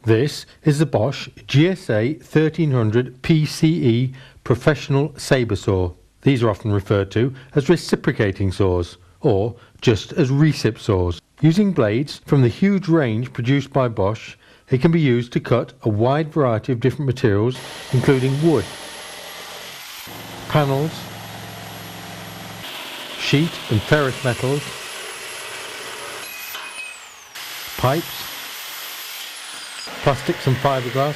This is the Bosch GSA 1300 PCE professional sabre saw. These are often referred to as reciprocating saws, or just as recip saws. Using blades from the huge range produced by Bosch, it can be used to cut a wide variety of different materials, including wood, panels, sheet and ferrous metals, pipes, plastics and fiberglass,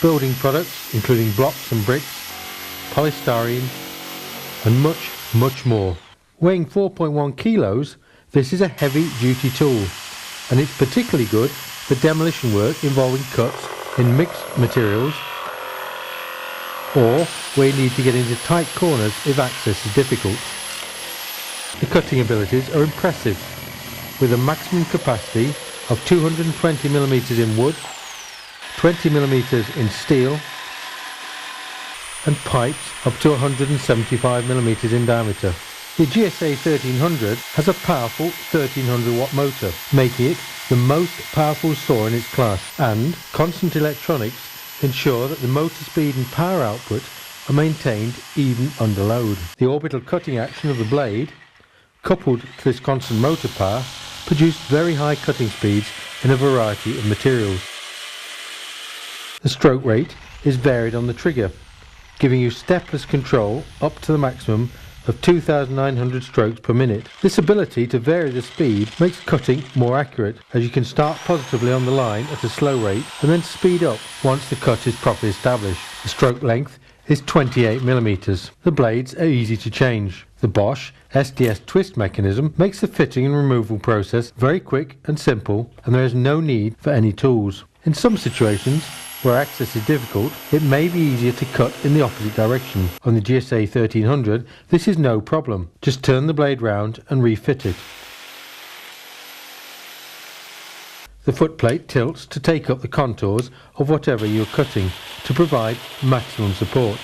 building products including blocks and bricks, polystyrene and much more. Weighing 4.1 kilos, this is a heavy duty tool, and it's particularly good for demolition work involving cuts in mixed materials or where you need to get into tight corners if access is difficult. The cutting abilities are impressive, with a maximum capacity of 220mm in wood, 20mm in steel and pipes up to 175mm in diameter. The GSA 1300 has a powerful 1300 watt motor, making it the most powerful saw in its class, and constant electronics ensure that the motor speed and power output are maintained even under load. The orbital cutting action of the blade, coupled to this constant motor power, produce very high cutting speeds in a variety of materials. The stroke rate is varied on the trigger, giving you stepless control up to the maximum of 2,900 strokes per minute. This ability to vary the speed makes cutting more accurate, as you can start positively on the line at a slow rate and then speed up once the cut is properly established. The stroke length is 28mm. The blades are easy to change. The Bosch SDS twist mechanism makes the fitting and removal process very quick and simple, and there is no need for any tools. In some situations where access is difficult, it may be easier to cut in the opposite direction. On the GSA 1300, this is no problem. Just turn the blade round and refit it. The footplate tilts to take up the contours of whatever you're cutting to provide maximum support.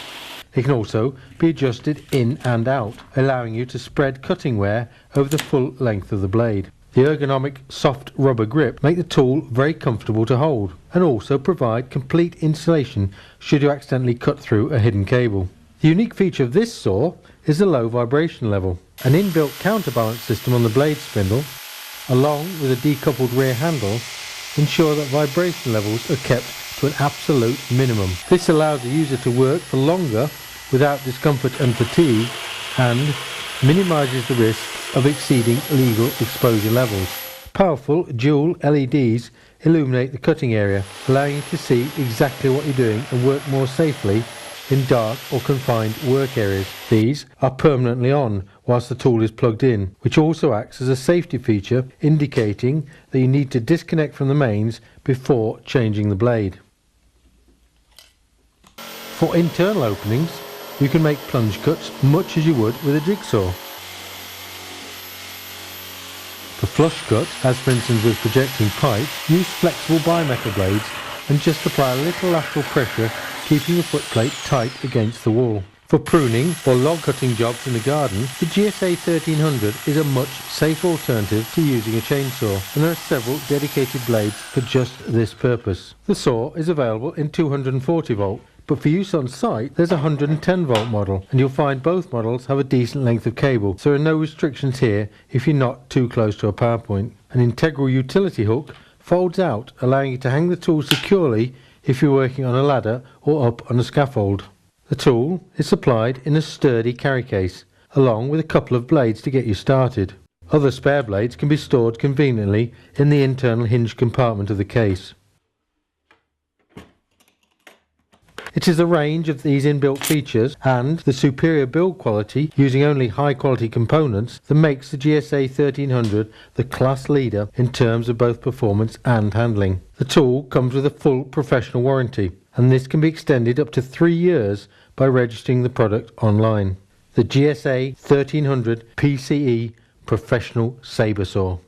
It can also be adjusted in and out, allowing you to spread cutting wear over the full length of the blade. The ergonomic soft rubber grip make the tool very comfortable to hold, and also provide complete insulation should you accidentally cut through a hidden cable. The unique feature of this saw is the low vibration level. An inbuilt counterbalance system on the blade spindle, along with a decoupled rear handle, ensure that vibration levels are kept to an absolute minimum. This allows the user to work for longer without discomfort and fatigue, and minimises the risk of exceeding legal exposure levels. Powerful dual LEDs illuminate the cutting area, allowing you to see exactly what you're doing and work more safely in dark or confined work areas. These are permanently on whilst the tool is plugged in, which also acts as a safety feature, indicating that you need to disconnect from the mains before changing the blade. For internal openings, you can make plunge cuts much as you would with a jigsaw. For flush cut, as for instance with projecting pipes, use flexible bimetal blades and just apply a little lateral pressure, keeping the footplate tight against the wall. For pruning or log cutting jobs in the garden, the GSA 1300 is a much safer alternative to using a chainsaw, and there are several dedicated blades for just this purpose. The saw is available in 240 volt, but for use on site there's a 110 volt model, and you'll find both models have a decent length of cable, so there are no restrictions here if you're not too close to a power point. An integral utility hook folds out, allowing you to hang the tool securely if you're working on a ladder or up on a scaffold. The tool is supplied in a sturdy carry case, along with a couple of blades to get you started. Other spare blades can be stored conveniently in the internal hinge compartment of the case. It is the range of these inbuilt features and the superior build quality using only high quality components that makes the GSA 1300 the class leader in terms of both performance and handling. The tool comes with a full professional warranty, and this can be extended up to 3 years by registering the product online. The GSA 1300 PCE Professional Sabre Saw.